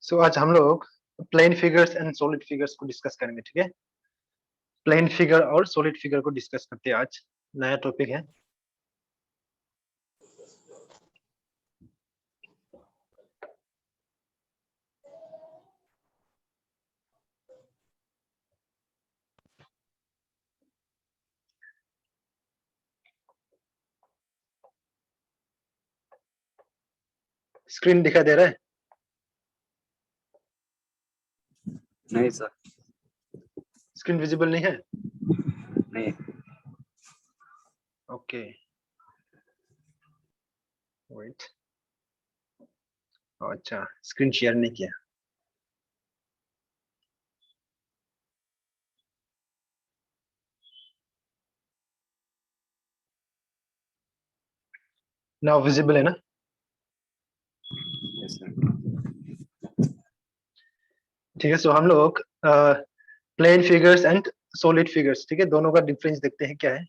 सो आज हम लोग plane figures and solid figures को डिस्कस करेंगे, ठीक है। प्लेन फिगर और सॉलिड फिगर को डिस्कस करते हैं आज। नया टॉपिक है। स्क्रीन दिखाई दे रहा है? नहीं सर, स्क्रीन विजिबल नहीं है? नहीं। Okay, wait. अच्छा, स्क्रीन शेयर नहीं किया। नाउ विजिबल है ना? Yes sir. ठीक है। सो हम लोग plane figures and solid figures, ठीक है, दोनों का डिफरेंस देखते हैं क्या है।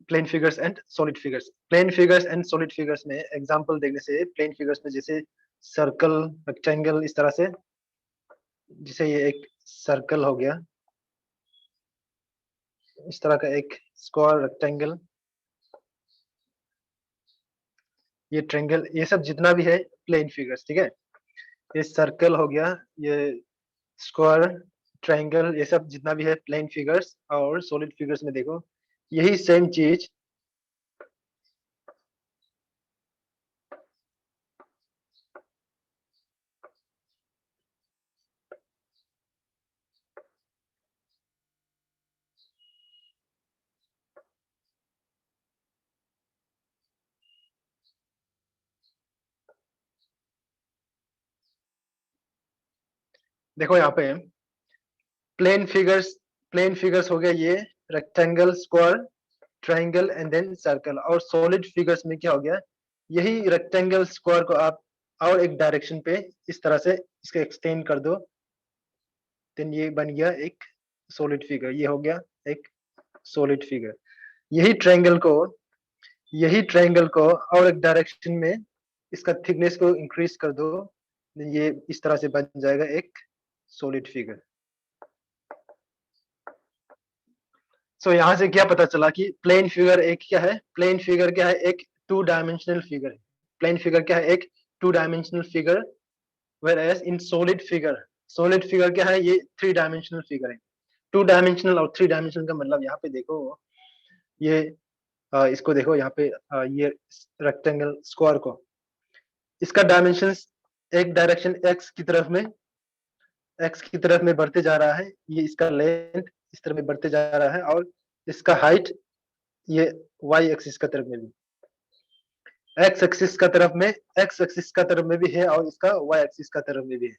Plane figures and solid figures. Plane figures and solid figures में एग्जांपल देखने से, प्लेन फिगर्स में जैसे सर्कल, रेक्टेंगल, इस तरह से, जैसे ये एक सर्कल हो गया, इस तरह का एक स्क्वायर, रेक्टेंगल, ये ट्रायंगल, ये सब जितना भी है प्लेन फिगर्स, ठीक है। ये सर्कल हो गया, ये स्क्वायर, ट्रायंगल, ये सब जितना भी है प्लेन फिगर्स। और सॉलिड फिगर्स में देखो यही सेम चीज, देखो यहाँ पे प्लेन फिगर्स हो गया ये rectangle, square, triangle and then circle. और सॉलिड फिगर्स में क्या हो गया, यही रेक्टेंगल, स्क्वायर को आप और एक डायरेक्शन पे इस तरह से इसको एक्सटेंड कर दो, देन ये बन गया एक सॉलिड फिगर। ये हो गया एक सॉलिड फिगर। यही ट्रायंगल को और एक डायरेक्शन में इसका थिकनेस को इंक्रीज कर दो, ये इस तरह से बन जाएगा एक सॉलिड फिगर। सो यहाँ से क्या पता चला कि प्लेन फिगर एक क्या है, प्लेन फिगर क्या है, एक टू डायमेंशनल फिगर है। प्लेन फिगर क्या है, एक two dimensional figure. whereas in solid figure क्या है, ये थ्री डायमेंशनल फिगर है। टू डायमेंशनल और थ्री डायमेंशनल का मतलब यहाँ पे देखो, ये इसको देखो यहाँ पे, ये रेक्टेंगल, स्क्वायर को, इसका डायमेंशन एक डायरेक्शन एक्स की तरफ में बढ़ते जा रहा है, ये इसका लेंथ इस तरफ में बढ़ते जा रहा है, और इसका हाइट ये वाई एक्सिस का तरफ में भी, एक्स एक्सिस का तरफ में भी है, और इसका वाई एक्सिस का तरफ में भी है।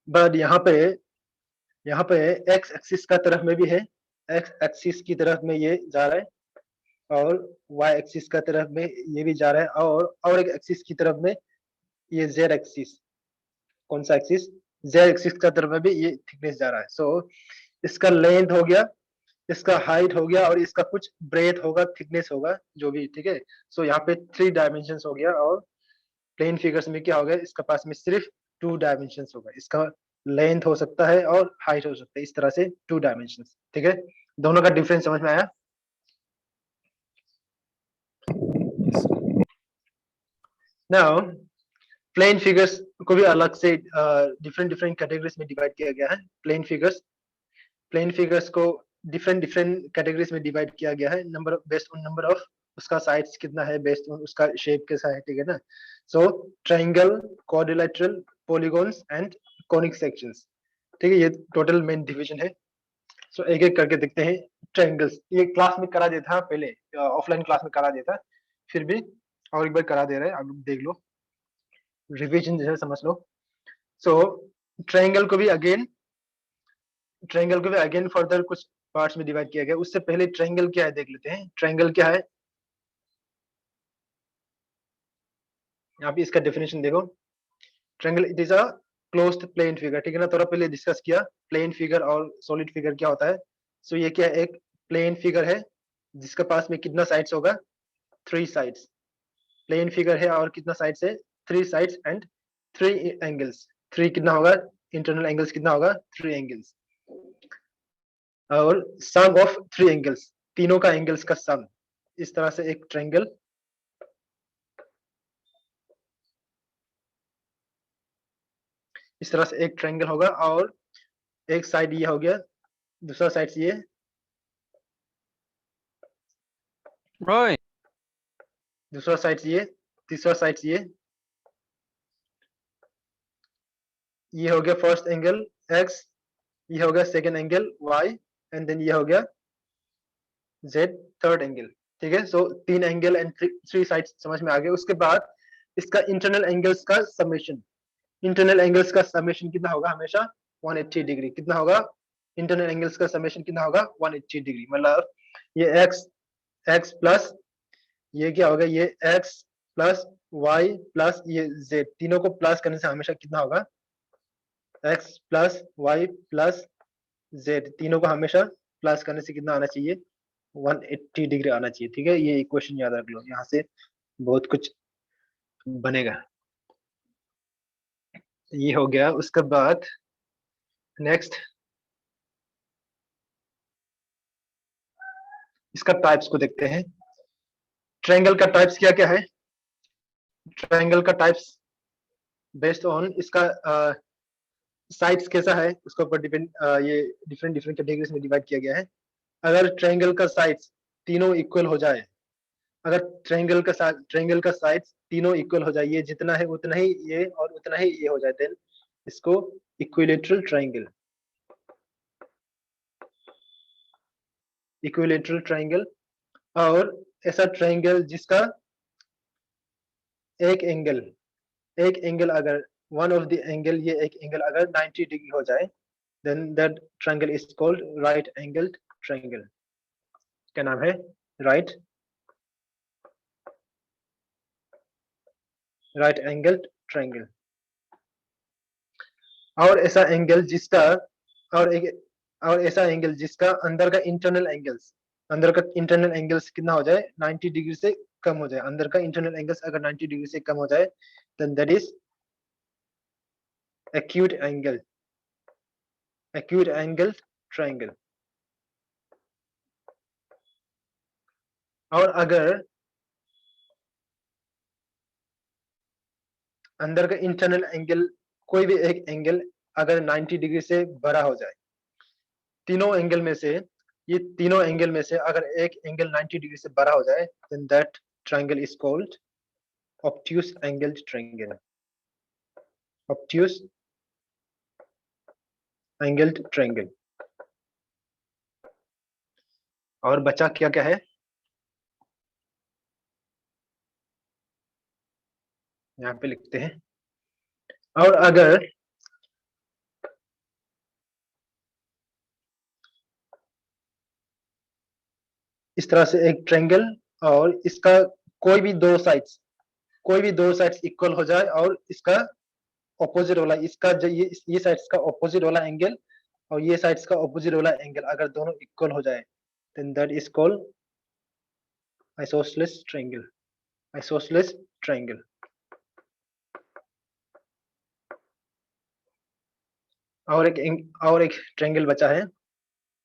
बट यहाँ पे एक्स एक्सिस का तरफ में भी है, एक्स एक्सिस की तरफ में ये जा रहा है, और वाई एक्सिस का तरफ में ये भी जा रहा है, और एक एक्सिस की तरफ में ये जेड एक्सिस, कौन सा एक्सिस, जेड एक्सिस का तरफ में भी ये थिकनेस जा रहा है। सो इसका लेंथ हो गया, इसका हाइट हो गया, और इसका कुछ ब्रेथ होगा, थिकनेस होगा, जो भी, ठीक है। सो यहाँ पे थ्री डायमेंशन हो गया, और प्लेन फिगर्स में क्या हो गया, इसका पास में सिर्फ टू डायमेंशन होगा। इसका लेंथ हो सकता है और हाइट हो सकता है, इस तरह से टू डायमेंशन, ठीक है। दोनों का डिफरेंस समझ में आया? नाउ प्लेन फिगर्स को भी अलग से डिफरेंट डिफरेंट कैटेगरीज में डिवाइड किया गया है। प्लेन फिगर्स को डिफरेंट डिफरेंट कैटेगरीज में डिवाइड किया गया है, number based on number of उसका साइड्स कितना है, बेस्ड ऑन उसका शेप कैसा है, ठीक है ना। So triangle, quadrilateral, polygons and conic sections, ठीक है, ये टोटल मेन डिवीजन है। सो एक एक करके देखते हैं। ट्रायंगल्स ये क्लास में करा दिया था पहले, ऑफलाइन क्लास में करा दिया था, फिर भी और एक बार करा दे रहे हैं, अब देख लो, रिवीजन जैसे समझ लो। सो ट्रायंगल को भी अगेन फर्दर कुछ पार्ट्स में डिवाइड किया गया। उससे पहले ट्रायंगल क्या है देख लेते हैं। ट्रायंगल क्या है, यहाँ पे इसका डेफिनेशन देखो। Triangle it is a closed plane figure, ठीक है ना। थोड़ा पहले डिस्कस किया प्लेन फिगर और सॉलिड फिगर क्या होता है। सो ये क्या है, एक प्लेन फिगर है, जिसके पास में कितना साइड्स होगा, 3 साइड्स। प्लेन फिगर है और कितना साइड्स है, 3 साइड्स एंड 3 एंगल्स। 3 कितना होगा, इंटरनल एंगल्स कितना होगा, 3 एंगल्स। और सम ऑफ 3 एंगल्स, तीनों का एंगल्स का सम। इस तरह से एक ट्रायंगल, इस तरह से एक ट्रायंगल होगा, और एक साइड ये हो गया, दूसरा साइड ये, Rồi. दूसरा साइड ये, तीसरा साइड ये हो गया फर्स्ट एंगल x, ये हो गया second angle y, and then ये हो गया z थर्ड एंगल। ठीक है, सो 3 एंगल एंड 3 साइड्स समझ में आ गया। उसके बाद इसका इंटरनल एंगल्स का समेशन, इंटरनल एंगल्स का समेशन कितना होगा, हमेशा 180 डिग्री। कितना होगा, इंटरनल एंगल्स का समेशन कितना होगा, 180 डिग्री। मतलब ये x प्लस ये क्या होगा, ये x प्लस y प्लस ये z, तीनों को प्लस करने से हमेशा कितना होगा, x plus y plus z, तीनों को हमेशा प्लस करने से कितना आना चाहिए, 180 डिग्री आना चाहिए। ठीक है, ये इक्वेशन याद रख लो, यहाँ से बहुत कुछ बनेगा। ये हो गया। उसके बाद नेक्स्ट इसका टाइप्स को देखते हैं। ट्रायंगल का टाइप्स क्या क्या है, ट्रायंगल का टाइप्स बेस्ड ऑन इसका साइड्स कैसा है उसके ऊपर डिपेंड, ये डिफरेंट डिफरेंट कैटेगरीज में डिवाइड किया गया है। अगर ट्रायंगल का साइड्स तीनों इक्वल हो जाए, अगर ट्रायंगल का साइड्स तीनों इक्वल हो जाए, ये जितना है उतना ही ये और उतना ही ये हो जाए, देन इसको इक्विलेटरल ट्रायंगल, इक्विलेटरल ट्रायंगल। और ऐसा ट्रायंगल जिसका एक एंगल अगर वन ऑफ द एंगल, ये एक एंगल अगर 90 डिग्री हो जाए, then that triangle is called right angled triangle। क्या नाम है, right angled triangle। और ऐसा एंगल जिसका और ऐसा एंगल जिसका अंदर का इंटरनल एंगल्स कितना हो जाए, 90 डिग्री से कम हो जाए। अंदर का इंटरनल एंगल्स अगर 90 डिग्री से कम हो जाए, then that is acute angled triangle। और अगर अंदर का इंटरनल एंगल, कोई भी एक एंगल अगर 90 डिग्री से बड़ा हो जाए, तीनों एंगल में से, ये तीनों एंगल में से अगर एक एंगल 90 डिग्री से बड़ा हो जाए, then that triangle is called obtuse angled triangle। obtuse angled triangle। और बचा क्या क्या है, यहाँ पे लिखते हैं। और अगर इस तरह से एक ट्रायंगल और इसका कोई भी दो साइड्स इक्वल हो जाए, और इसका ऑपोजिट वाला, इसका जो ये साइड्स का ऑपोजिट वाला एंगल और ये साइड्स का ऑपोजिट वाला एंगल अगर दोनों इक्वल हो जाए, then that is called isosceles triangle। और एक ट्रायंगल बचा है,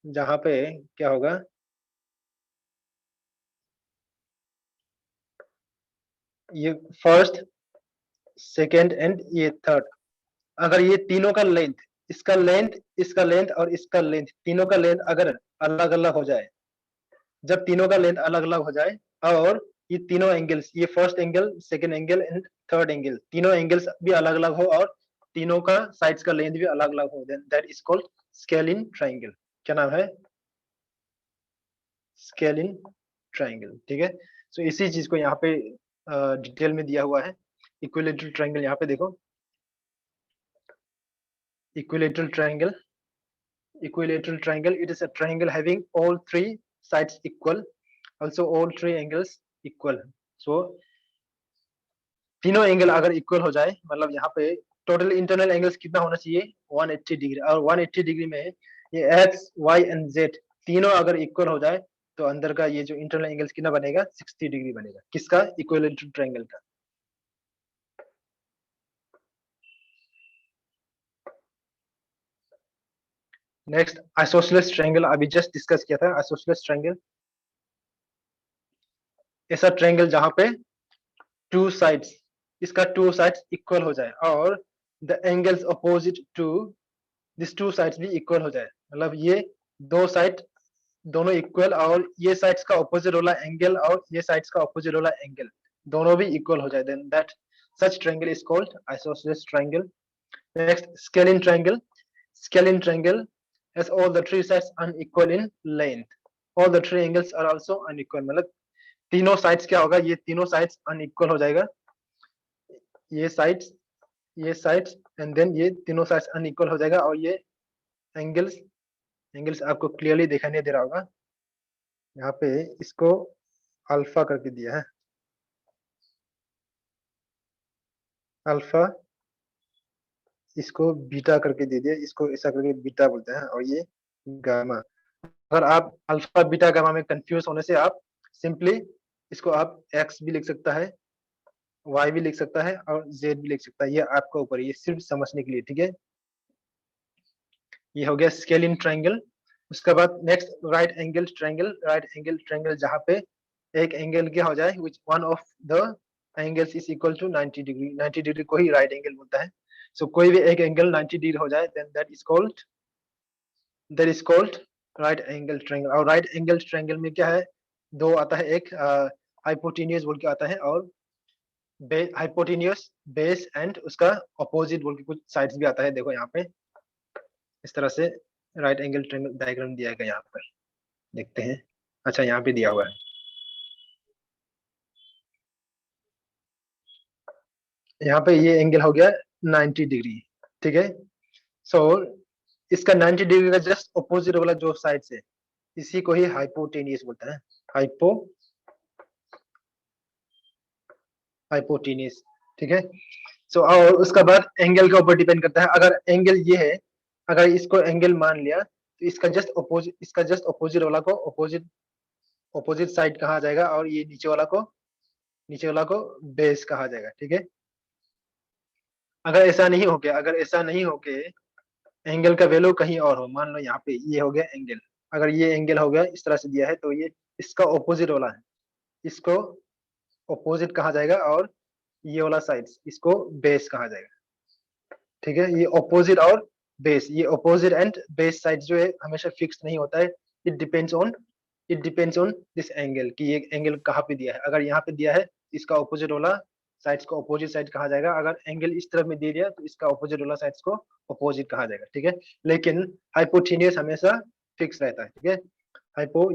जहां पे क्या होगा, ये फर्स्ट सेकेंड एंड ये थर्ड, अगर ये तीनों का लेंथ, इसका लेंथ और इसका लेंथ, तीनों का लेंथ अगर अलग अलग हो जाए, जब तीनों का लेंथ अलग अलग हो जाए और ये तीनों एंगल्स, ये first angle, second angle and third angle, तीनों एंगल्स भी अलग अलग हो और तीनों का साइड्स का लेंथ भी अलग अलग हो, then that is called scalene triangle. क्या नाम है, स्केलिन ट्रायंगल। ठीक है, सो इसी चीज को यहाँ पे डिटेल में दिया हुआ है। इक्विलेटरल ट्रायंगल, यहाँ पे देखो, equilateral triangle, it is a triangle having all 3 sides equal, also all 3 angles equal। so तीनों एंगल अगर इक्वल हो जाए, मतलब यहाँ पे टोटल इंटरनल एंगल्स कितना होना चाहिए, 180 डिग्री। और 180 डिग्री में ये x y and z तीनों अगर इक्वल हो जाए, तो अंदर का ये जो इंटरनल एंगल कितना बनेगा 60 डिग्री बनेगा, किसका इक्विलेटरल ट्रायंगल का। नेक्स्ट आइसोसेलेस ट्रायंगल, अभी जस्ट डिस्कस किया था आइसोसेलेस ट्रायंगल। ऐसा ट्रायंगल जहां पे टू साइड्स, इसका टू साइड्स इक्वल हो जाए और the angles opposite to this two sides भी इक्वल हो जाए, मतलब ये दो साइड दोनों इक्वल और ये साइड्स का ऑपोजिट वाला एंगल और ये साइड्स का ऑपोजिट वाला एंगल दोनों भी इक्वल हो जाए, then that such triangle is called isosceles triangle. Next, scalene triangle. Scalene triangle has all the three sides unequal in length. All the three angles are also unequal. मतलब तीनों sides क्या होगा, ये तीनों sides unequal हो जाएगा, ये sides and then ये तीनों sides unequal हो जाएगा और ये angles आपको clearly दिखाई नहीं दे रहा होगा, यहाँ पे इसको अल्फा करके दिया है, अल्फा, इसको बीटा करके दे दिया, इसको ऐसा करके बीटा बोलते हैं और ये गामा। अगर आप अल्फा बीटा गामा में कंफ्यूज होने से आप सिंपली इसको आप एक्स भी लिख सकता है, वाई भी लिख सकता है और जेड भी लिख सकता है, ये आपका ऊपर, ये सिर्फ समझने के लिए, ठीक है। ये हो गया स्केलिन ट्रायंगल। उसके बाद next right angle triangle. Right angle triangle जहां पे एक एंगल क्या हो जाए which one of the angles is equal to 90 degree, 90 degree को ही राइट एंगल बोलता है। सो कोई भी एक एंगल 90 डिग्री हो जाए then that is called right angle triangle. और राइट एंगल ट्रायंगल में क्या है, दो आता है, एक हाइपोटेन्यूज बोल के आता है और हाइपोटेन्यूज बेस एंड उसका अपोजिट बोल के कुछ साइड्स भी आता है। देखो यहाँ पे इस तरह से राइट एंगल ट्रायंगल डायग्राम दिया गया, यहाँ पर देखते हैं। अच्छा यहाँ पे दिया हुआ है, यहाँ पे ये एंगल हो गया 90 डिग्री, ठीक है। सो इसका 90 डिग्री का जस्ट अपोजिट वाला जो साइड से, इसी को ही हाइपोटेनियस बोलते हैं, हाइपोटेनियस, ठीक है। सो और उसका बाद एंगल के ऊपर डिपेंड करता है, अगर एंगल ये है, अगर इसको एंगल मान लिया तो इसका जस्ट अपोजिट वाला को अपोजिट साइड कहा जाएगा और ये नीचे वाला को बेस कहा जाएगा, ठीक है। अगर ऐसा नहीं हो के एंगल का वैल्यू कहीं और हो, मान लो यहाँ पे ये हो गया एंगल, अगर ये एंगल हो गया इस तरह से दिया है तो ये इसका ऑपोजिट वाला है, इसको ऑपोजिट कहा जाएगा और ये वाला साइड इसको बेस कहा जाएगा, ठीक है। ये ऑपोजिट और बेस, ये ऑपोजिट एंड बेस साइड जो है हमेशा फिक्स नहीं होता है, it depends on this angle कि ये एंगल कहाँ पे दिया है। अगर यहाँ पे दिया है इसका ऑपोजिट वाला साइड्स को ऑपोजिट साइड कहा जाएगा, अगर एंगल इस तरफ में दे दिया तो इसका ऑपोजिट वाला साइड्स को ऑपोजिट कहा जाएगा, ठीक है। लेकिन हाइपोटेनियस हमेशा फिक्स रहता है, ठीक है।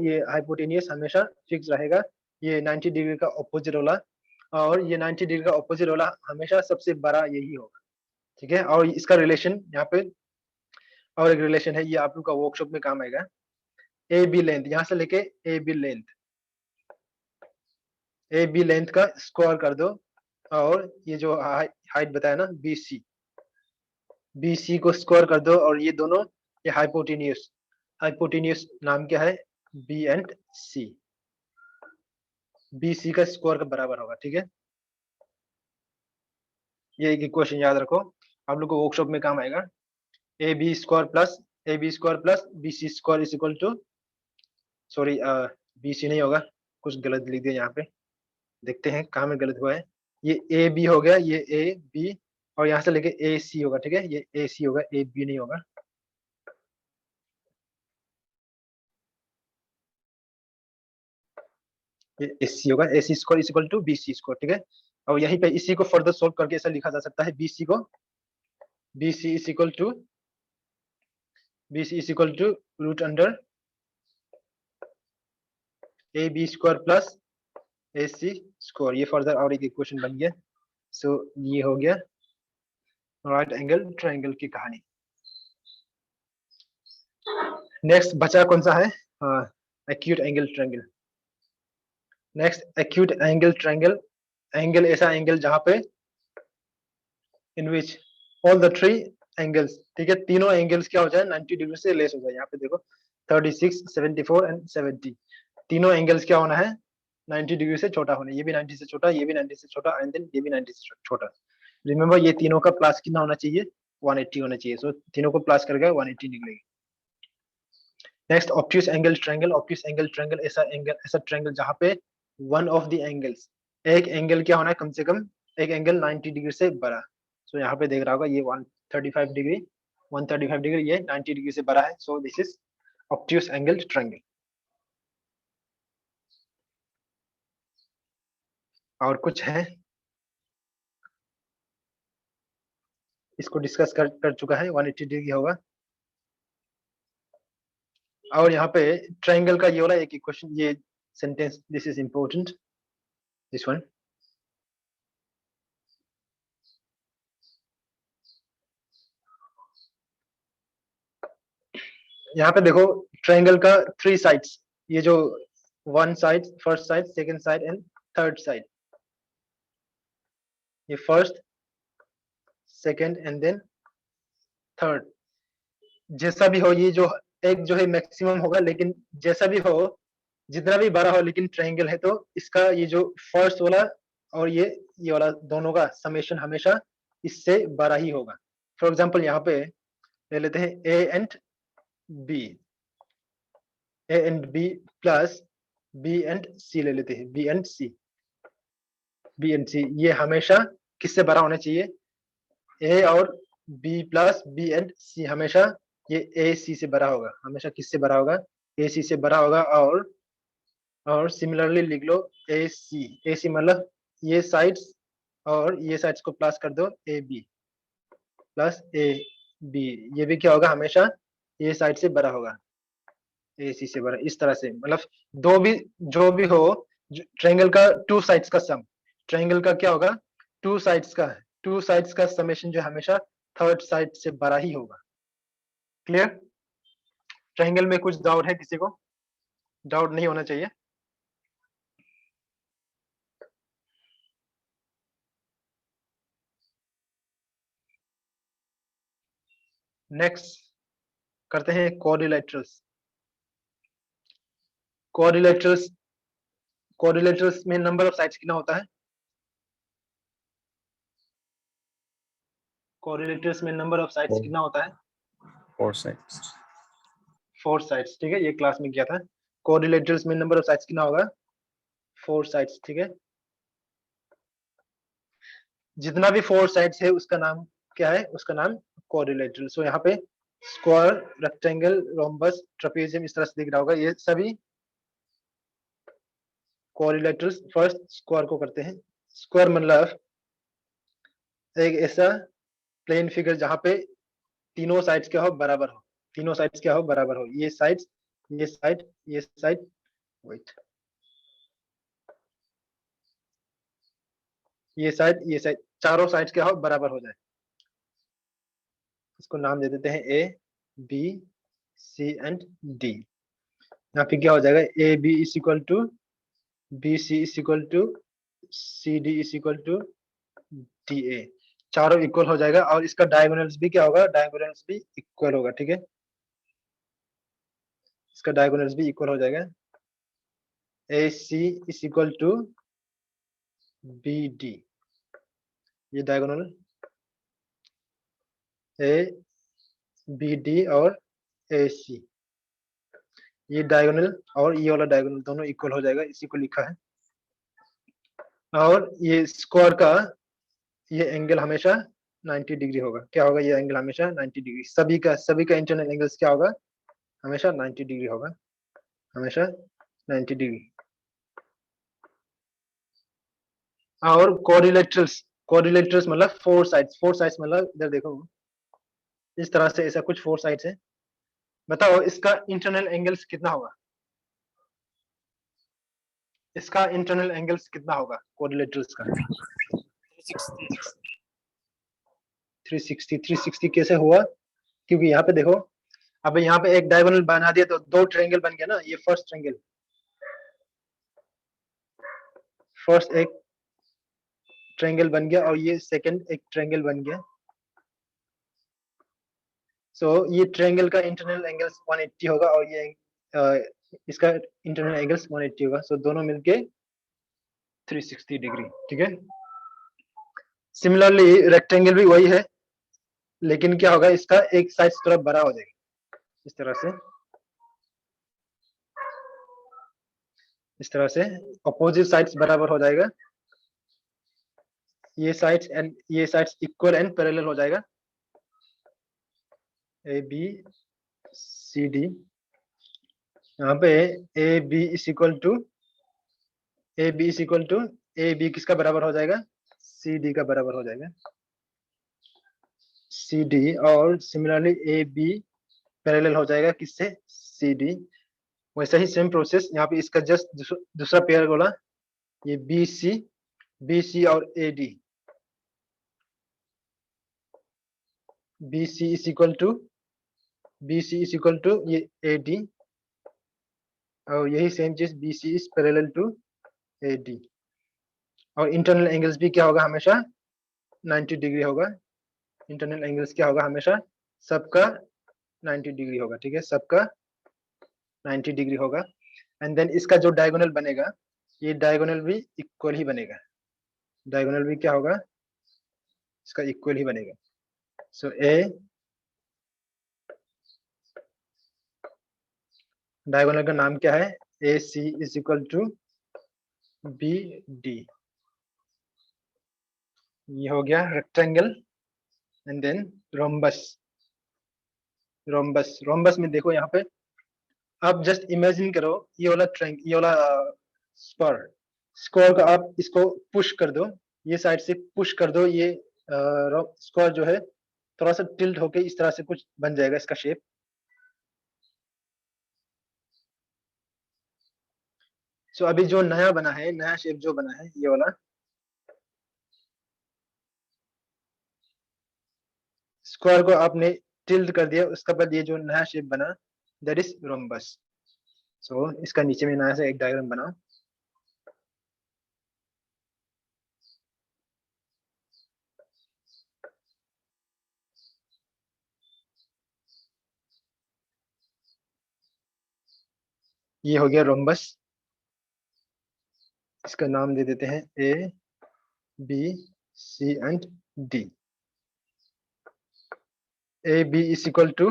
ये हाइपोटेनियस हमेशा फिक्स रहेगा, ये 90 डिग्री का ऑपोजिट वाला, और ये 90 डिग्री का ऑपोजिट वाला हमेशा सबसे बड़ा यही होगा, ठीक है। और इसका रिलेशन यहाँ पे और एक रिलेशन है, ये आप लोग का वर्कशॉप में काम आएगा। ए बी लेंथ, यहाँ से लेके ए बी लेंथ का स्क्वायर कर दो और ये जो हाइट बताया ना BC को स्क्वायर कर दो और ये दोनों ये हाइपोटेन्यूस नाम क्या है, B एंड C, BC का स्क्वायर का बराबर होगा, ठीक है। ये एक इक्वेशन याद रखो, आप लोग को वर्कशॉप में काम आएगा। AB square plus BC square is equal to, sorry BC नहीं होगा, कुछ गलत लिख दिया यहाँ पे, देखते हैं कहाँ में गलत हुआ है। ये AB हो गया, ये AB और यहाँ से लेके AC होगा, ठीक है। ये AC होगा, AB नहीं होगा। ये AC होगा, AC square is equal to BC square, ठीक है। और यहीं पे इसी को फर्दर सोल्व करके ऐसा लिखा जा सकता है, BC is equal to root under AB square plus AC square, ये फर्दर और एक इक्वेशन बन गया। सो ये हो गया राइट एंगल ट्रायंगल की कहानी। नेक्स्ट बचा कौन सा है, acute angle triangle. Next acute angle triangle, angle ऐसा एंगल जहां पे in which all the three angles, ठीक है, तीनों एंगल्स क्या हो जाए 90 डिग्री से लेस हो जाए। यहाँ पे देखो 36, 74 एंड 70, तीनों एंगल्स क्या होना है, 90 डिग्री से छोटा होना है। ये भी 90 से छोटा, ये भी 90 से छोटा, एंड देन ये भी 90 से छोटा। रिमेंबर ये तीनों का प्लस कितना होना चाहिए, 180 होना चाहिए। सो तीनों को प्लस करके 180 निकलेगी। Next obtuse angle triangle. Obtuse angle triangle ऐसा ट्रायंगल जहां पे वन ऑफ द एंगल्स, एक एंगल क्या होना है, कम से कम एक एंगल 90 डिग्री से बड़ा। सो यहाँ पे देख रहा होगा ये 135 डिग्री, 135 डिग्री, ये 90 डिग्री से बड़ा है। So this is obtuse angle triangle. और कुछ है, इसको डिस्कस कर चुका है, 180 डिग्री होगा। और यहाँ पे ट्रायंगल का ये वाला एक क्वेश्चन, ये sentence, this is important, this one. यहाँ पे देखो ट्रायंगल का 3 साइड्स, ये जो 1 side, first side, second side and third side. ये first, second and then third. जैसा भी हो, ये जो एक जो है मैक्सिमम होगा, लेकिन जैसा भी हो, जितना भी बड़ा हो, लेकिन ट्रायंगल है तो इसका ये जो फर्स्ट वाला और ये वाला दोनों का समेशन हमेशा इससे बड़ा ही होगा। फॉर एग्जांपल यहाँ पे ले लेते हैं A and B plus B and C ले लेते हैं, बी एंड सी। ये हमेशा किससे बड़ा होना चाहिए, ए और बी प्लस बी एंड सी हमेशा ये ए सी से बड़ा होगा। हमेशा किससे बड़ा होगा, ए सी से बड़ा होगा। और सिमिलरली लिख लो ए सी मतलब ये साइड्स और ये साइड्स को प्लस कर दो, A B plus A B, ये भी क्या होगा, हमेशा ये साइड से बड़ा होगा, ए सी से बड़ा। इस तरह से मतलब दो भी जो भी हो, ट्रायंगल का 2 साइड्स का सम, ट्रायंगल का क्या होगा, 2 साइड्स का समेशन जो हमेशा थर्ड साइड से बड़ा ही होगा। क्लियर? ट्रायंगल में कुछ डाउट है किसी को? डाउट नहीं होना चाहिए। नेक्स्ट करते हैं क्वाड्रिलेटरल्स। क्वाड्रिलेटरल्स में नंबर ऑफ साइड्स कितना होता है? क्वाड्रिलेटरल्स में नंबर ऑफ साइड्स कितना होता है? 4 sides. 4 साइड्स, ठीक है, ये क्लास में किया था। क्वाड्रिलेटरल्स में नंबर ऑफ साइड्स कितना होगा? 4 साइड्स, ठीक है। जितना भी 4 साइड्स है उसका नाम क्या है? उसका नाम क्वाड्रिलेटरल। सो यहाँ पे स्क्वायर, रेक्टेंगल, रोम्बस, ट्रेपेजियम इस तरह से दिख रहा होगा, ये सभी क्वाड्रिलेटरल्स। फर्स्ट स्क्वायर को करते हैं। स्क्वायर मतलब एक ऐसा प्लेन फिगर जहाँ पे तीनों साइड्स क्या हो, बराबर हो। तीनों साइड्स क्या हो, बराबर हो। ये साइड, ये साइड, ये साइड, वेट, ये साइड, चारों साइड्स क्या हो, बराबर हो जाए। इसको नाम दे देते हैं A B C and D. यहाँ पे क्या हो जाएगा, A B is equal to B C is equal to C D is equal to D A. चारों इक्वल हो जाएगा और इसका डायगोनल्स भी क्या होगा, डायगोनल्स भी इक्वल होगा, ठीक है। इसका डायगोनल्स भी इक्वल हो जाएगा। A C is equal to B D, ये डायगोनल ए बी डी और ए सी, ये डायगोनल और ये वाला डायगोनल दोनों इक्वल हो जाएगा, इसी को लिखा है। और ये स्क्वायर का ये एंगल हमेशा 90 डिग्री होगा। क्या होगा, ये एंगल हमेशा 90 डिग्री। सभी का इंटरनल एंगल्स क्या होगा, हमेशा 90 डिग्री होगा, हमेशा 90 डिग्री। और क्वाड्रिलेटरल्स मतलब 4 साइड्स मतलब इधर देखो, इस तरह से ऐसा कुछ 4 साइड्स है। बताओ इसका इंटरनल एंगल्स कितना होगा, इसका इंटरनल एंगल्स कितना होगा क्वाड्रिलेटरल्स का? 360 कैसे हुआ? क्योंकि यहाँ पे देखो, अब यहाँ पे एक डायगोनल बना दिया तो 2 ट्रायंगल बन गया ना। ये फर्स्ट ट्रायंगल, फर्स्ट एक ट्रायंगल बन गया और ये सेकंड एक ट्रायंगल बन गया। सो ये ट्रायंगल का इंटरनल एंगल 180 होगा और ये इसका इंटरनल एंगल्स 180 होगा, सो दोनों मिलके 360 डिग्री, ठीक है। सिमिलरली रेक्टेंगल भी वही है, लेकिन क्या होगा, इसका एक साइड थोड़ा बड़ा हो जाएगा, इस तरह से अपोजिट साइड्स बराबर हो जाएगा, ये साइड्स इक्वल एंड पैरेलल हो जाएगा, ए बी सी डी। यहाँ पे A B is equal to A B किसका बराबर हो जाएगा, सी डी का बराबर हो जाएगा, सी डी। और सिमिलरली ए बी पैरेलल हो जाएगा किससे, सी डी। वैसा ही सेम प्रोसेस यहाँ पे इसका जस्ट दूसरा पेयर बोला, ये बी सी और A D, B C is equal to ये ए डी, और यही सेम चीज B C is parallel to A D. और इंटरनल एंगल्स भी क्या होगा, हमेशा 90 डिग्री होगा, इंटरनल एंगल्स क्या होगा, हमेशा सबका 90 डिग्री होगा, ठीक है, सबका 90 डिग्री होगा। एंड देन इसका जो डायगोनल बनेगा, ये डायगोनल भी इक्वल ही बनेगा, डायगोनल भी क्या होगा, इसका इक्वल ही बनेगा। सो डायगोनल का नाम क्या है, A C is equal to B D, ये हो गया रेक्टेंगल। एंड देन रोम्बस में देखो, यहाँ पे आप जस्ट इमेजिन करो, ये वाला स्क्वायर का आप इसको पुश कर दो, ये साइड से पुश कर दो, ये स्क्वायर जो है थोड़ा सा टिल्ट होके इस तरह से कुछ बन जाएगा इसका शेप। सो अभी जो नया शेप जो बना है, ये वाला स्क्वायर को आपने टिल्ट कर दिया, उसके बाद ये जो नया शेप बना, दैट इज रोम्बस। सो इसका नीचे में नया से एक डायग्राम बनाओ। ये हो गया रोम्बस, इसका नाम दे देते हैं A B C and D. A B is equal to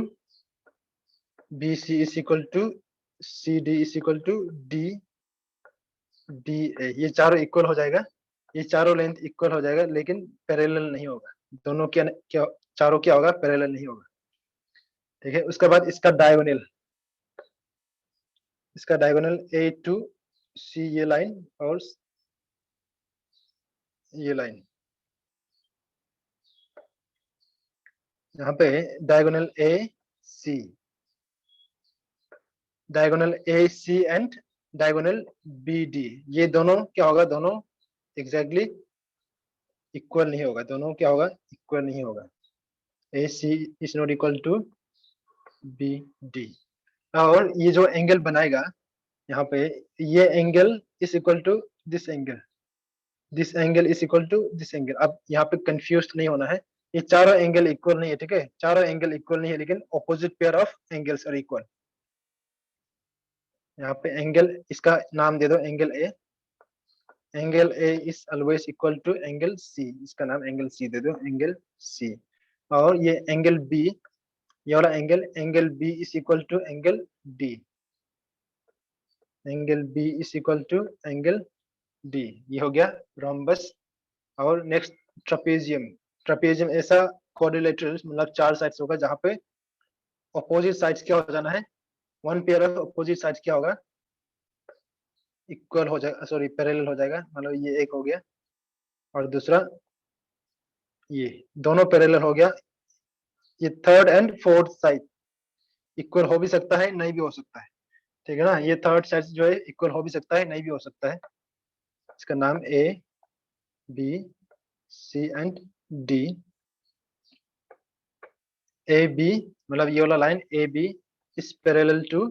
B C is equal to C D is equal to D D A, ये चारों इक्वल हो जाएगा, ये चारों लेंथ इक्वल हो जाएगा, लेकिन पैरेलल नहीं होगा, दोनों क्या चारों क्या होगा, पैरेलल नहीं होगा, ठीक है। उसके बाद इसका डायगोनल ए टू सी, ये लाइन और ये लाइन, यहाँ पे diagonal A C and diagonal B D, ये दोनों क्या होगा, दोनों एग्जैक्टली इक्वल नहीं होगा, दोनों क्या होगा, इक्वल नहीं होगा, A C is not equal to B D. और ये जो एंगल बनाएगा यहाँ पे, ये angle is equal to this angle is equal to this angle. अब यहाँ पे कंफ्यूज नहीं होना है, ये चारों एंगल इक्वल नहीं है, ठीक है, चारों एंगल इक्वल नहीं है, लेकिन opposite pair of angles are equal. यहाँ पे एंगल, इसका नाम दे दो angle A is always equal to angle C, इसका नाम एंगल सी दे दो, एंगल सी। और ये एंगल बी, ये वाला angle B is equal to angle D, angle B is equal to angle D, ये हो गया रोम्बस। और नेक्स्ट ट्रपेजियम ऐसा क्वाड्रिलेटरल, मतलब चार साइड्स होगा, जहाँ पे अपोजिट साइड्स क्या हो जाना है, one pair of opposite sides क्या होगा, इक्वल हो जाएगा, सॉरी पैरेलल हो जाएगा, मतलब ये एक हो गया और दूसरा ये, दोनों पैरेलल हो गया। ये third and fourth side equal हो भी सकता है, नहीं भी हो सकता है, ठीक है ना, ये थर्ड साइड जो है इक्वल हो भी सकता है, नहीं भी हो सकता है। इसका नाम A B C and D. A B मतलब ये वाला line A B is parallel to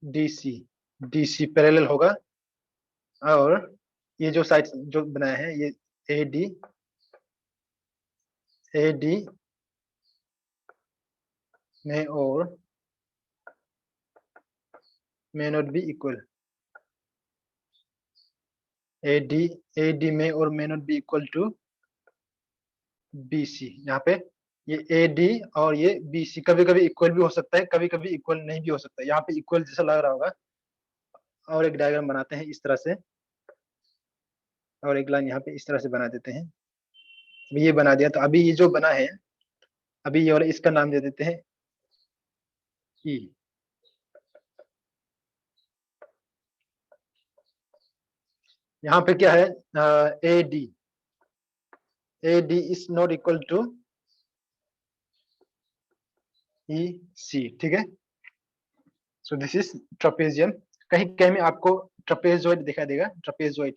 D C parallel होगा। और ये जो साइड जो बनाए हैं, ये ए डी में और may not be equal. AD में और may not be equal to BC. यहाँ पे ये AD और ये BC कभी कभी इक्वल भी हो सकता है, कभी कभी इक्वल नहीं भी हो सकता है। यहाँ पे इक्वल जैसा लग रहा होगा, और एक डायग्राम बनाते हैं इस तरह से, और एक लाइन यहाँ पे इस तरह से बना देते हैं। ये बना दिया, तो अभी ये जो बना है, अभी ये वाला इसका नाम दे देते हैं E. यहाँ पे क्या है, AD is not equal to EC, ठीक है। So this is trapezium. कहीं कहीं में आपको ट्रापेजॉइड दिखाई देगा, ट्रापेजॉइड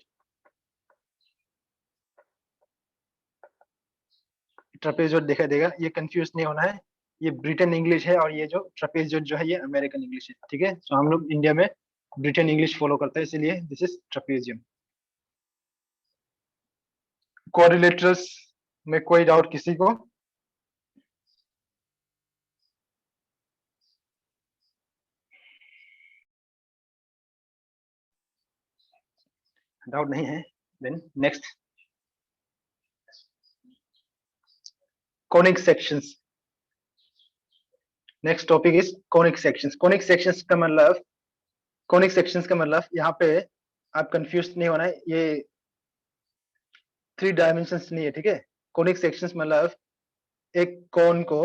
दिखाई देगा। ये कंफ्यूज नहीं होना है, ये ब्रिटेन इंग्लिश है, और ये जो ट्रापेजॉइड जो है ये अमेरिकन इंग्लिश है, ठीक है। तो हम लोग इंडिया में ब्रिटेन इंग्लिश फॉलो करते हैं, इसलिए दिस इज ट्रापेजियम। क्वाड्रिलेटरल्स में कोई डाउट किसी को? डाउट नहीं है, then next, conic sections. Next topic is conic sections. Conic sections का मतलब, यहाँ पे आप कंफ्यूज नहीं होना है, ये 3 डायमेंशंस नहीं है, ठीक है। कोनिक सेक्शंस मतलब एक कोन को,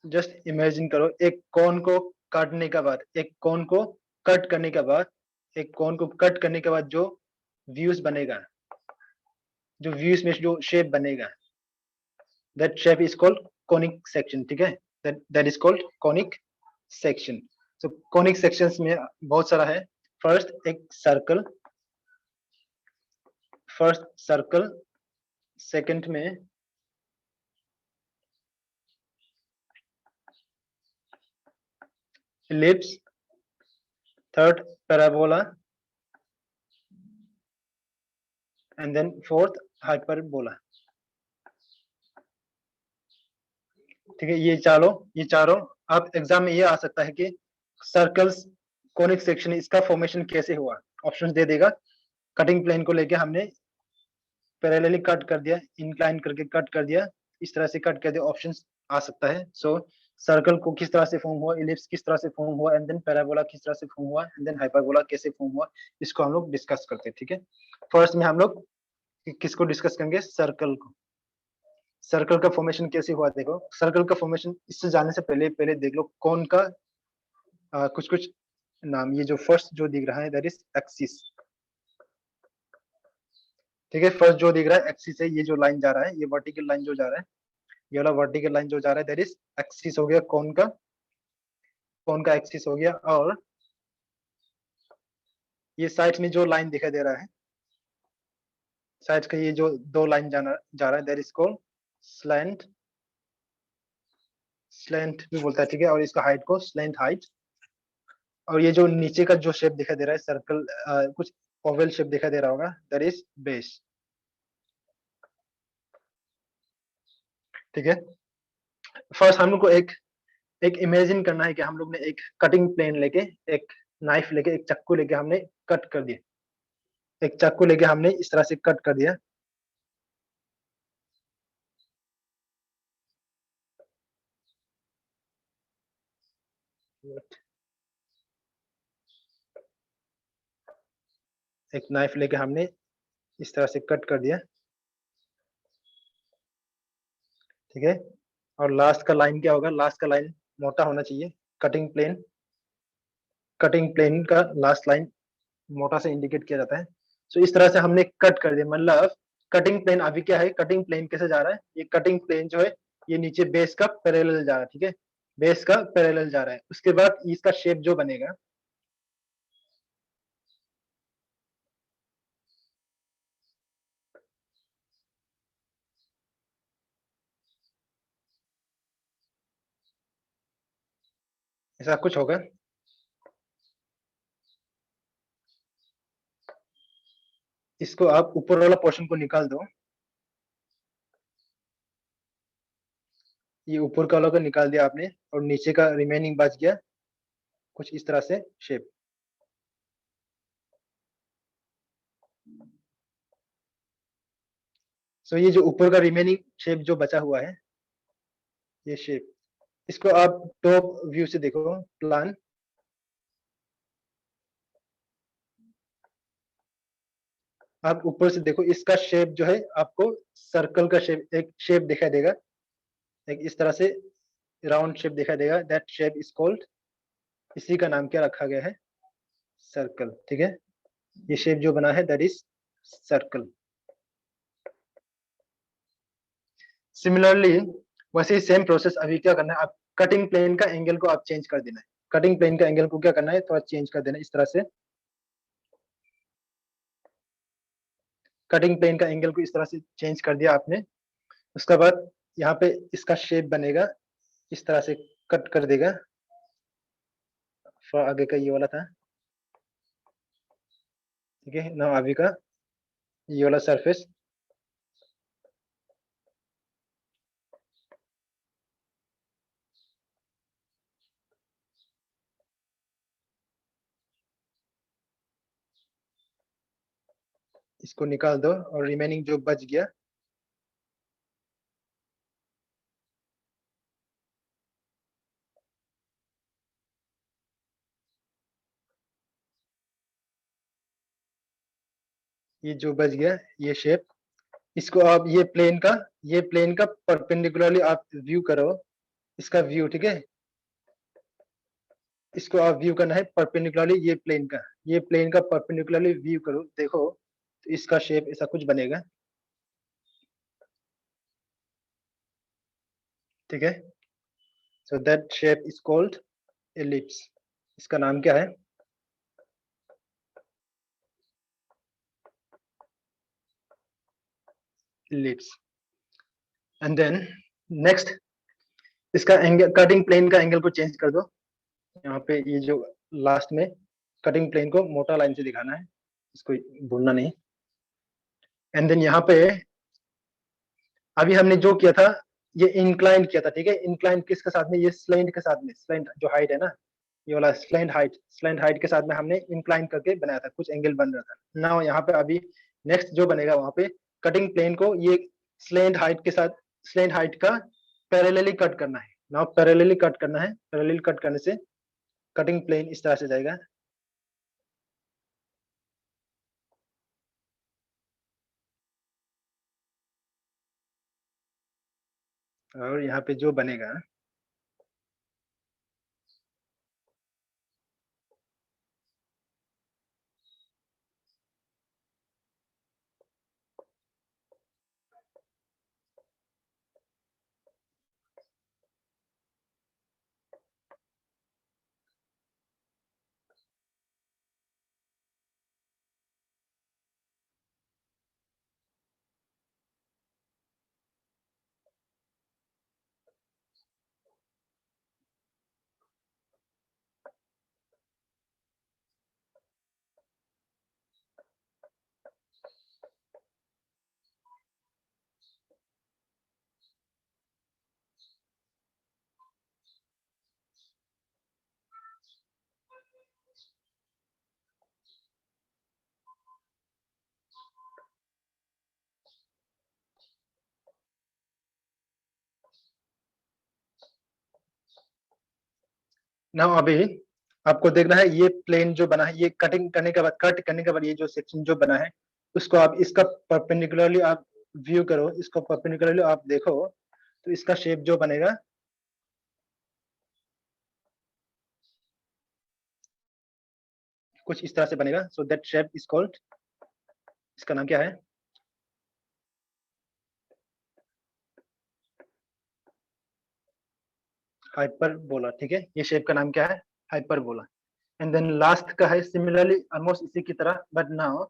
जस्ट इमेजिन करो, एक कोन को काटने के बाद, एक कोन को कट करने के बाद, एक कोन को कट करने के बाद जो व्यूज बनेगा, जो व्यूज में जो शेप बनेगा, that shape is called conic section, ठीक है। That is called conic section. So conic sections में बहुत सारा है। फर्स्ट एक सर्कल, सेकंड में ellipse, third parabola, and then fourth hyperbola, ठीक है। ये चारों आप एग्जाम में ये आ सकता है कि सर्कल्स कोनिक सेक्शन, इसका फॉर्मेशन कैसे हुआ, ऑप्शंस दे देगा। कटिंग प्लेन को लेके हमने पैरेलली कट कर दिया, इंक्लाइन करके कट कर दिया, इस तरह से कट कर दिया, ऑप्शंस आ सकता है। सो सर्कल को किस तरह से फॉर्म हुआ, इलिप्स किस तरह से फॉर्म हुआ, एंड देन पैराबोला किस तरह से फॉर्म हुआ, एंड देन हाइपरबोला कैसे फॉर्म हुआ, इसको हम लोग डिस्कस करते हैं, ठीक है। फर्स्ट में हम लोग किसको डिस्कस करेंगे, सर्कल को। सर्कल का फॉर्मेशन कैसे हुआ देखो। सर्कल का फॉर्मेशन इससे जाने से पहले देख लो कौन का कुछ नाम। ये जो फर्स्ट जो दिख रहा है दैट इज एक्सिस, ठीक है। फर्स्ट जो दिख रहा है एक्सिस है, ये जो लाइन जा रहा है, ये वर्टिकल लाइन जो जा रहा है, ये वाला वर्टिकल लाइन जो जा रहा है दैट इज एक्सिस हो गया, कौन का एक्सिस हो गया। और ये साइड में जो लाइन दिखाई दे रहा है, साइड का ये जो 2 लाइन जा रहा है दैट इज कॉल्ड स्लैंट भी बोलता है, ठीक है। और इसका हाइट को स्लैंट हाइट। और ये जो नीचे का जो शेप दिखाई दे रहा है सर्कल, कुछ ओवल शेप दिखाई दे रहा होगा, दैट इज बेस, ठीक है। फर्स्ट हम लोग को एक इमेजिन करना है कि हम लोग ने एक कटिंग प्लेन लेके, एक नाइफ लेके, एक चाकू लेके हमने कट कर दिया, एक चाकू लेके हमने इस तरह से कट कर दिया, एक नाइफ लेके हमने इस तरह से कट कर दिया, ठीक है। और लास्ट का लाइन क्या होगा, लास्ट का लाइन मोटा होना चाहिए। कटिंग प्लेन का लास्ट लाइन मोटा से इंडिकेट किया जाता है। सो इस तरह से हमने कट कर दिया, मतलब कटिंग प्लेन अभी क्या है, कटिंग प्लेन कैसे जा रहा है, ये कटिंग प्लेन जो है ये नीचे बेस का पैरेलल जा रहा है, ठीक है। बेस का पैरेलल जा रहा है। उसके बाद इसका शेप जो बनेगा, ऐसा कुछ होगा। इसको आप ऊपर वाला पोर्शन को निकाल दो, ये ऊपर का वाला को निकाल दिया आपने, और नीचे का रिमेनिंग बच गया कुछ इस तरह से शेप। सो ये जो ऊपर का रिमेनिंग शेप जो बचा हुआ है, ये शेप, इसको आप टॉप व्यू से देखो, प्लान। आप ऊपर से देखो, इसका शेप जो है आपको सर्कल का शेप, एक शेप दिखाई देगा, एक इस तरह से राउंड शेप दिखाई देगा। दैट शेप इज कॉल्ड, इसी का नाम क्या रखा गया है, सर्कल। ठीक है, ये शेप जो बना है दैट इज सर्कल। सिमिलरली वैसे ही सेम प्रोसेस अभी क्या करना है, आप कटिंग प्लेन का एंगल को आप चेंज कर देना है। कटिंग प्लेन का एंगल को क्या करना है, थोड़ा चेंज कर देना है इस तरह से। कटिंग प्लेन का एंगल को इस तरह से चेंज कर दिया आपने। उसके बाद यहाँ पे इसका शेप बनेगा, इस तरह से कट कर देगा। आगे का ये वाला था, ठीक है ना, अभी का ये वाला सरफेस। इसको निकाल दो और रिमेनिंग जो बच गया, ये जो बच गया ये शेप, इसको आप ये प्लेन का परपेंडिकुलरली आप व्यू करो, इसका व्यू। ठीक है, इसको आप व्यू करना है परपेंडिकुलरली, ये प्लेन का परपेंडिकुलरली व्यू करो, देखो तो इसका शेप ऐसा कुछ बनेगा। ठीक है, so that shape is called ellipse. इसका नाम क्या है, एलिप्स। एंड देन नेक्स्ट, इसका एंगल, कटिंग प्लेन का एंगल को चेंज कर दो। यहाँ पे ये जो लास्ट में कटिंग प्लेन को मोटा लाइन से दिखाना है, इसको भूलना नहीं। एंड देन यहाँ पे अभी हमने जो किया था, ये इंक्लाइन किया था। ठीक है, इंक्लाइन किसके साथ में, ये स्लैंट के साथ में, स्लैंट जो हाइट है ना, ये वाला स्लैंट हाइट के साथ में हमने इंक्लाइन करके बनाया था, कुछ एंगल बन रहा था ना। यहाँ पे अभी नेक्स्ट जो बनेगा, वहां पे कटिंग प्लेन को ये स्लैंट हाइट के साथ, स्लैंट हाइट का पैरेलली कट करना है ना, पैरेलली कट करना है। पैरेलली कट करने से कटिंग प्लेन इस तरह से जाएगा। और यहाँ पे जो बनेगा, ना अभी आपको देखना है ये प्लेन जो बना है, ये कटिंग करने के बाद, कट करने के बाद ये जो सेक्शन जो बना है, उसको आप इसका परपेंडिकुलरली आप व्यू करो, इसको परपेंडिकुलरली आप देखो, तो इसका शेप जो बनेगा कुछ इस तरह से बनेगा। So that shape is called, इसका नाम क्या है, हाइपरबोला। ठीक है, ये शेप का नाम क्या है, हाइपरबोला। एंड देन लास्ट का है सिमिलरली ऑलमोस्ट इसी की तरह, बट नाउ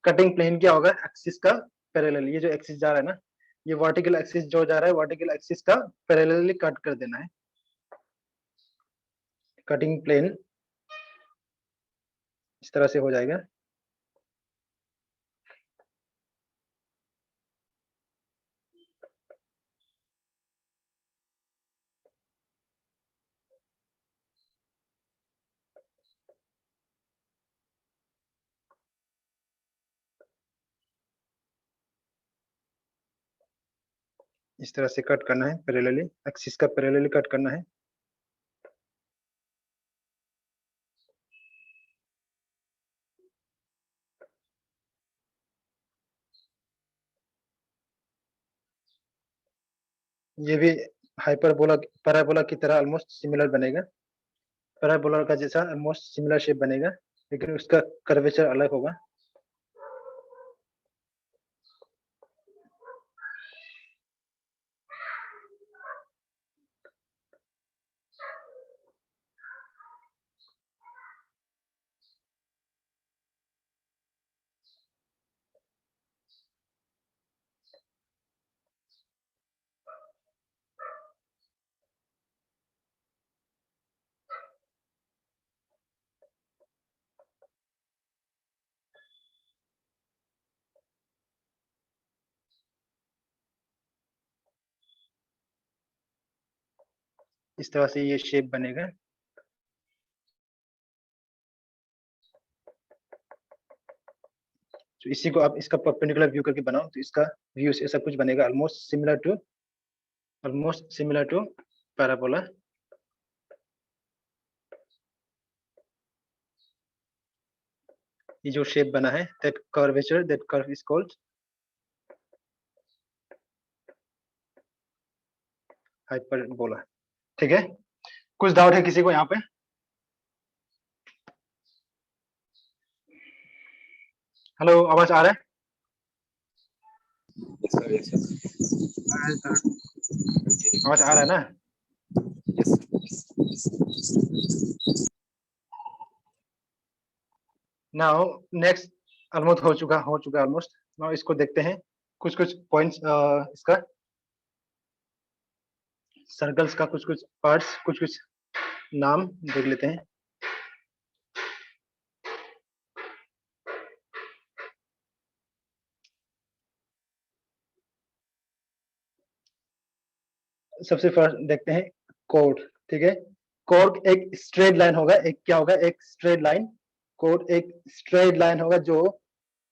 कटिंग प्लेन क्या होगा, एक्सिस का पैरेलल, ये जो एक्सिस जा रहा है ना, ये वर्टिकल एक्सिस जो जा रहा है, वर्टिकल एक्सिस का पैरेलली कट कर देना है। कटिंग प्लेन इस तरह से हो जाएगा। इस तरह से कट करना है पैरेलली, एक्सिस का पैरेलली कट करना है। ये भी हाइपरबोला पैराबोला की तरह ऑलमोस्ट सिमिलर बनेगा, पैराबोला का जैसा ऑलमोस्ट सिमिलर शेप बनेगा, लेकिन उसका कर्वेचर अलग होगा। इस तरह से ये शेप बनेगा। तो इसी को आप इसका परपेंडिकुलर व्यू करके बनाओ तो इसका व्यू ऐसा कुछ बनेगा, ऑलमोस्ट सिमिलर टू पैराबोला। ये जो शेप बना है that curvature, that curve is called hyperbola. ठीक है, कुछ डाउट है किसी को यहाँ पे? हेलो, आवाज आ रहा है? Yes, sir. Yes, sir. आवाज आ रहा है ना? Yes, नाउ नेक्स्ट ऑलमोस्ट हो चुका ऑलमोस्ट। नाउ इसको देखते हैं, कुछ पॉइंट्स इसका सर्कल्स का कुछ पार्ट्स, कुछ नाम देख लेते हैं। सबसे फर्स्ट देखते हैं कोड। ठीक है, कोड एक स्ट्रेट लाइन होगा, एक क्या होगा, एक स्ट्रेट लाइन। कोड एक स्ट्रेट लाइन होगा जो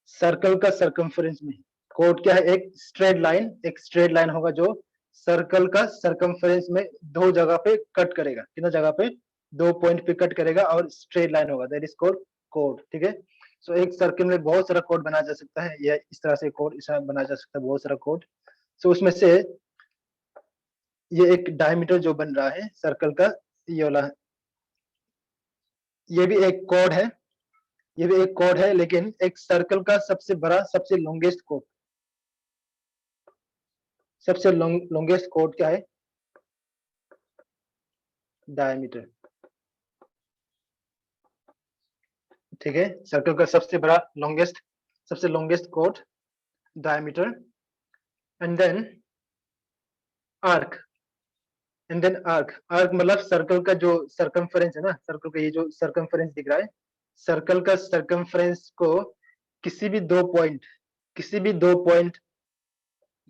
सर्कल का सरकमफरेंस में, कोड क्या है, एक स्ट्रेट लाइन होगा जो सर्कल का सरकमफरेंस में दो जगह पे कट करेगा। कितना जगह पे? 2 पॉइंट पे कट करेगा और स्ट्रेट लाइन होगा, दैट इज कॉल्ड कोड। ठीक है, सो एक सर्कल में बहुत सारा कोड बनाया जा सकता है, या इस तरह से कोड इस बनाया जा सकता है, बहुत सारा कोड। सो उसमें से ये एक डायमीटर जो बन रहा है सर्कल का, ये वाला, ये भी एक कोड है, ये भी एक कोड है, लेकिन एक सर्कल का सबसे बड़ा, सबसे लॉन्गेस्ट कोड, सबसे लॉन्गेस्ट कोड क्या है? डायमीटर। ठीक है, सर्कल का सबसे बड़ा सबसे लॉन्गेस्ट कोड diameter, and then arc, arc मतलब सर्कल का जो सरकमफरेंस है ना, सर्कल का ये जो सरकमफरेंस दिख रहा है, सर्कल का सरकमफरेंस को किसी भी दो पॉइंट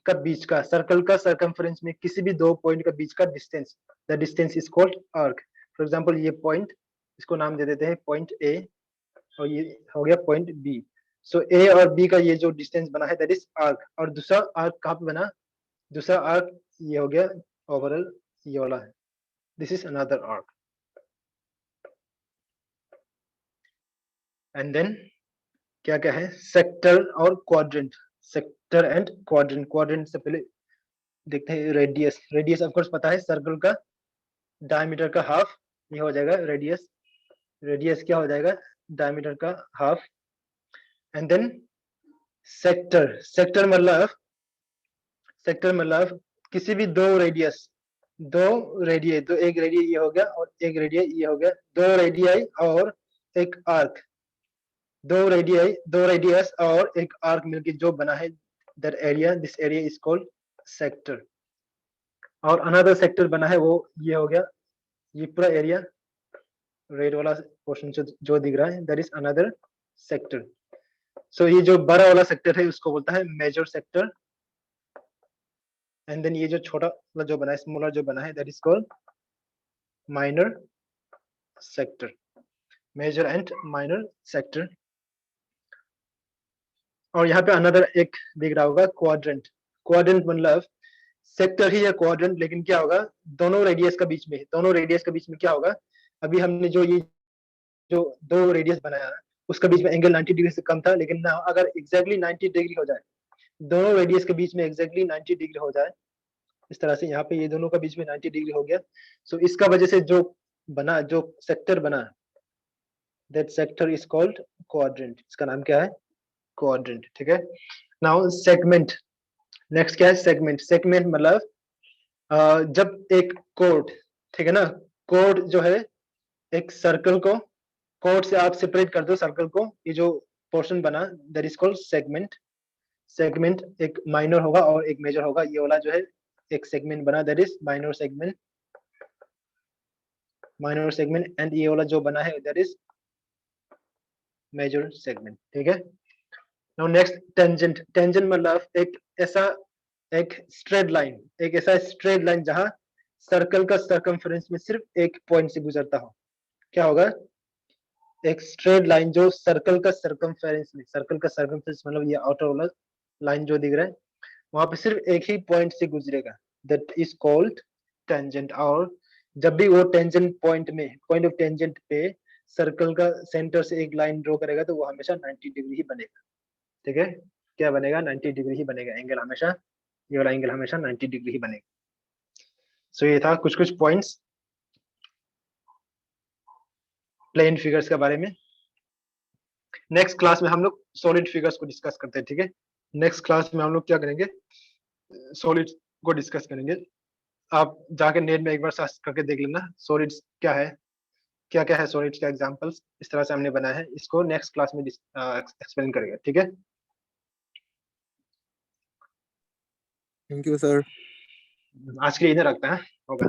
का बीच का, सर्कल का सरकमफरेंस में किसी भी दो पॉइंट का बीच का distance, the distance is called arc. For example ये पॉइंट, इसको नाम दे देते हैं पॉइंट ए, और ये हो गया पॉइंट बी। सो ए और बी का ये जो डिस्टेंस बना है दैट इज आर्क। और दूसरा आर्क कहाँ पे बना? दूसरा आर्क ये हो गया ओवरऑल, ये वाला है, this is another arc. And then क्या क्या है? सेक्टर और quadrant, sector and quadrant. Quadrant से पहले देखते हैं रेडियस। रेडियस ऑफ कोर्स पता है, सर्कल का डायमीटर का हाफ, ये हो जाएगा रेडियस। रेडियस क्या हो जाएगा? डायमीटर का half. And then sector, sector मतलब किसी भी दो रेडियस, दो रेडियस, तो एक रेडियस ये हो गया और एक रेडियस ये हो गया, दो रेडियस और एक आर्क, दो रेडियस और एक आर्क मिलके जो बना है that area, this area is called sector. और अनदर सेक्टर बना है वो ये हो गया, ये पूरा एरिया रेड वाला पोर्शन जो दिख रहा है दैट इज अनदर सेक्टर। सो ये जो बड़ा वाला सेक्टर है उसको बोलता है मेजर सेक्टर, एंड देन ये जो छोटा वाला जो बना है, स्मॉलर जो बना है that is called minor sector, major and minor sector. और यहाँ पे अनदर एक दिख रहा होगा क्वाड्रेंट। क्वाड्रेंट मतलब सेक्टर ही है क्वाड्रेंट, लेकिन क्या होगा दोनों रेडियस का बीच में, क्या होगा, अभी हमने जो ये जो दो रेडियस बनाया उसका बीच में एंगल 90 डिग्री से कम था, लेकिन ना अगर एग्जैक्टली 90 डिग्री हो जाए, दोनों रेडियस के बीच में एग्जैक्टली 90 डिग्री हो जाए, इस तरह से यहाँ पे ये दोनों का बीच में 90 डिग्री हो गया, सो इसका वजह से जो बना, जो सेक्टर बना, that sector is called quadrant, इसका नाम क्या है, क्वाड्रेंट, ठीक है। नाउ सेगमेंट, नेक्स्ट क्या है, सेगमेंट। सेगमेंट मतलब जब एक कोड, ठीक है ना, कोड जो है एक सर्कल को, कोड से आप सेपरेट कर दो सर्कल को, ये जो पोर्शन बना that is called segment. Segment एक माइनर होगा और एक मेजर होगा, ये वाला जो है एक सेगमेंट बना that is minor segment, minor segment, and ये वाला जो बना है दैट इज मेजर सेगमेंट, ठीक है। Now next tangent. टेंजेंट मतलब एक ऐसा, एक स्ट्रेट लाइन, एक ऐसा स्ट्रेट लाइन जहां सर्कल का सर्कमफरेंस में सिर्फ एक पॉइंट से गुजरता हो, क्या होगा, एक स्ट्रेट लाइन जो सर्कल का सर्कमफेरेंस में, सर्कल का सर्कमफेरेंस मतलब ये आउटर वाला लाइन जो दिख रहा है वहां पे सिर्फ एक ही पॉइंट से गुजरेगा, दैट इज कॉल्ड टेंजेंट। और जब भी वो टेंजेंट पॉइंट में, पॉइंट ऑफ टेंजेंट पे सर्कल का सेंटर से एक लाइन ड्रॉ करेगा तो वो हमेशा 90 डिग्री ही बनेगा, ठीक है। क्या बनेगा, 90 डिग्री ही बनेगा, एंगल हमेशा, ये वाला एंगल हमेशा 90 डिग्री ही बनेगा। सो ये था कुछ कुछ पॉइंट्स प्लेन फिगर्स के बारे में। नेक्स्ट क्लास में हम लोग सॉलिड फिगर्स को डिस्कस करते हैं, ठीक है। नेक्स्ट क्लास में हम लोग क्या करेंगे, सॉलिड को डिस्कस करेंगे। आप जाके नेट में एक बार सर्च करके देख लेना सॉलिड्स क्या है, क्या क्या है सॉलिड्स का एग्जांपल्स, इस तरह से हमने बनाया है, इसको नेक्स्ट क्लास में एक्सप्लेन करेंगे, ठीक है। Thank you sir. आज के लिए इधर रखते हैं, होगा।